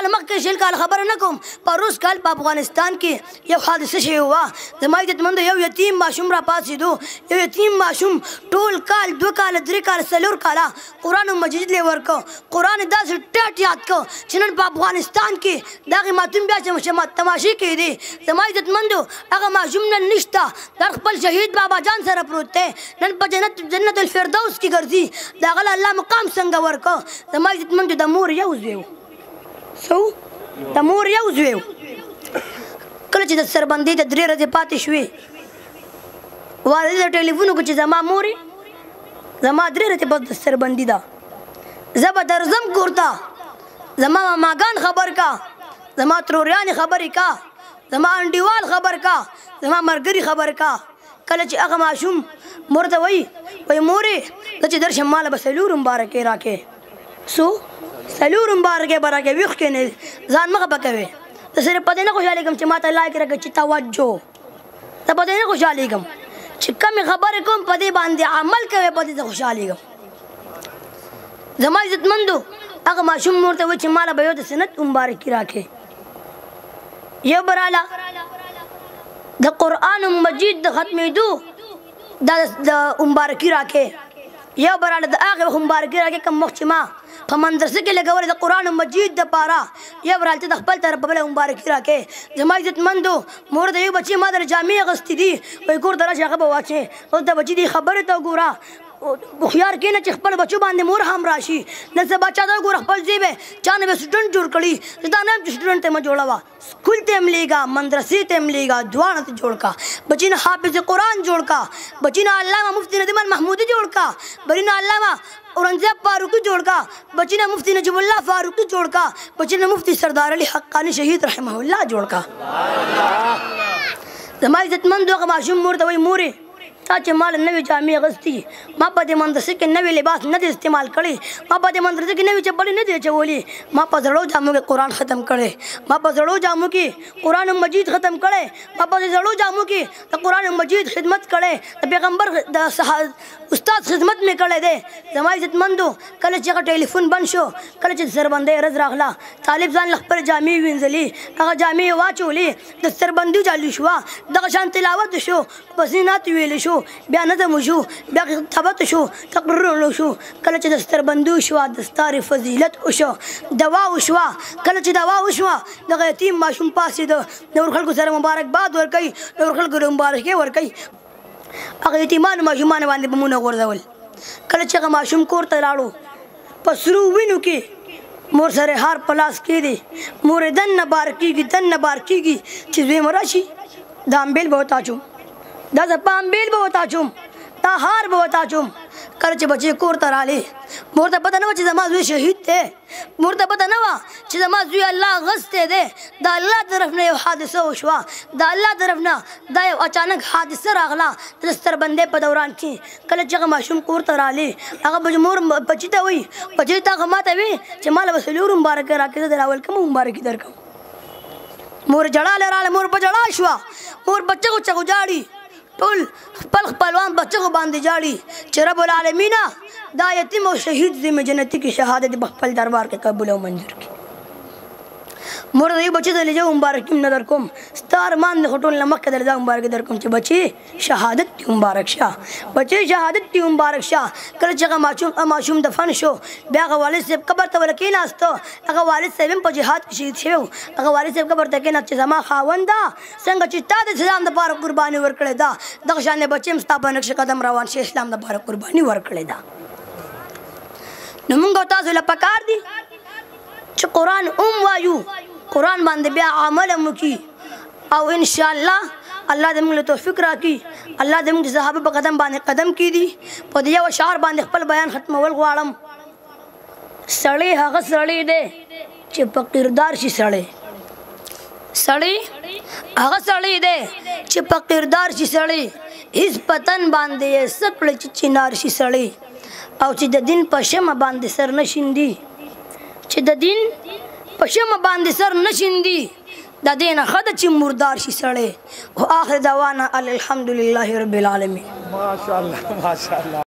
نه مخکې شل کال خبره نه کوم پروس کال په افغانستان کې یو حادثه شوې وه زما عزتمندو یو یتیم ماشوم را پاڅېدو یو یتیم ماشوم ټول کال 2 کاله 3 کاله 4 کاله قرآن مجید یې ورکړ قرآن یې داسې ټیټ یاد کړ چې نن په افغانستان کې دغې ماتوم بیا چې تماشې کېدې زما عزتمندو هغه ماشوم نن نشته در خپل شهید بابا جان سره پروت دی نن په جنت الفردوس کې ګرځي د هغه الله مقام څنګه ورکړ زما عزتمندو د مور یو زوی و د مور یو زوی و کله چې د سربندۍ د 3 ورځې پاتې شوې والدې ته ټلیفون وکړو چې زما مورې زما 3 ورځې بس د سربندي ده زه به درځم کور ته زما ماماګان خبر کا زما تروریانې خبرې کا زما انډیوال خبر کا زما ملګري خبر کا کله چې هغه ماشوم مور ته وایي مورې زه چې درشم ماله به 4 مبارکې راکې څو 4 مبارکې به راکې ویښ کښېنې ځان مه خفه کوې زه صرف په دې نه خوشحالېږم چې ما ته لایک راکړه چې توجه زه په دې نه خوشحالېږم چې کمې خبرې کوم په دې باندې عمل کوې په دې زه خوشحالېږم زما عزتمندو هغه ماشوم مور ته وایي چې ماله به یو د سنت مبارکي راکې یو به راله د قرآن مجید د ختمېدو دا د مبارکي راکې یو به راله د هغې مبارکي راکې کوم وخت چې ما په مدرسه کې لګولې د قرآن مجید دپاره یو به راله د خپل طرف په بله مبارکي راکې زما عزتمندو مور د یو بچي ما در جامې اغوستې دي وایي کور ته راشي هغه به واچې اوس د بچي دې خبرې ته وګوره هوښیار کېنه چې خپل بچو باندې مور هم راشي نن سبا چا ته وګوره خپل ځای به چا نه به سټوډنټ جوړ کړي زه دا نه یم چې سټوډنټ ته مه جوړوه سکول ته هم لیږه مدرسې ته هم لیږه دواړه ته جوړ کا بچي نه حافظ قرآن جوړ کا بچي نه علامه مفتی ندیم المحمودي جوړ کا بچي نه علامه اورنګزیب فاروقي جوړ کا بچي نه مفتی نجیب الله فاروقي جوړ کا بچي نه مفتی سردار علي حقاني شهید رحمه الله جوړ کا زما عزتمندو هغه ماشوم مور ته وایي مورې تا چې مال نوې جامې اغوستي ما په دې مدرسې کې نوې لباس نه دی استعمال کړی ما په دې مدرسې کې نوې چپلې نه دی اچولي ما په زړو جامو کې قرآن ختم کړی ما په زړو جامو کې قرآن مجید ختم کړی ما په زړو جامو کې د قرآن مجید خدمت کړی د پیغمبر د استاد خدمت مې کړی دی زما عزتمندو کله چې هغه ټلیفون بند شو کله چې د سربندۍ ورځ راغله طالب ځان له خپلې جامې وینځلې هغه جامې یې واچولې د سربندي چالو شوه دغه شان تلاوت شو بسینات ویلی شو بیا نظم شو بیا خطابت شو تقریر شو کله چې د ستربندو شوه دستار فضیلت وشو دوا وشوه کله چې دوا وشوه دغه یتیم ماشوم پاڅېده نور خلکو سره مبارکباد ورکوي نور خلکو له مبارکۍ ورکوي هغه یتیمانو ماشومانو باندې بمونه غورځول کله چې هغه ماشوم کور ته لاړو په سرو وینو کې مور سره هار په لاس کېدی مور یې دننه بار کېږي دننه بار کېږي چې زوی مه راشي دا امبیل به ورته اچوم دا زه په امبیل به ورته اچوم دا هار به ورته اچوم کله چې بچې کور ته رالې مور ته پته نه وه چې زما زوی شهید دی مور ته پته نه وه چې زما زوی الله غستی دی د الله طرف نه یو حادثه وشوه د الله طرف نه دا یو اچانک حادثه راغله د ستربندۍ په دوران کې کله چې هغه ماشوم کور ته رالې هغه مور بچي ته وایي بچي ته هغه ما ته وایي چې ما له به 4 مبارکۍ راکړې زه در اول کومه مبارکي درکړم مور جړاله راله مور په جړا شوه مور بچه چغو جاړي ټول خپل خپلوان بچو باندې جاړي چې رب العالمین دا یتیم او شهید زمي جنتی کی شهادت په خپل دربار کې قبول او منظور کړي مور دې بچي ته لږه مبارکي نه درکوم ستار مان د هټول نمک درځه مبارکي درکوم چې بچي شهادت دی مبارک شه بچي شهادت دی مبارک شه کله چې ماشوم دفن شو بیا هغه والد صاحب قبر ته ورکېناستو هغه والد صاحب په جهاد کې شهید شوی هغه والد صاحب قبر ته کېناست چې زما خاونده څنګه چې تا د اسلام دپاره قرباني ورکړې ده دغه شان بچي هم ستا په نقش قدم روان شي اسلام دپاره قرباني ورکړې ده نو موږ تاسو له پکار دي چې قرآن وایو قرآن باندې بیا عمل مو او ان شاء الله الله دې موږ له توفیق راکړي الله دې موږ صحابه په قدم باندې قدم کېدي په دې یو اشعار باندې خپل بیان ختمول غواړم سړی هغه سړی دی چې په کردار شي سړی هغه سړی دی چې په کردار شي سړی هیڅ پتن باندې یې سکړه چې چنار شي سړی او چې د دین په شمه باندې سر نه شیندي چې د دین په شمه باندې سر نه شیندي د دې نه ښه ده چې مردار شي سړی. و آخر دعوانا الحمدلله رب العالمین. ماشاءالله ماشاءالله.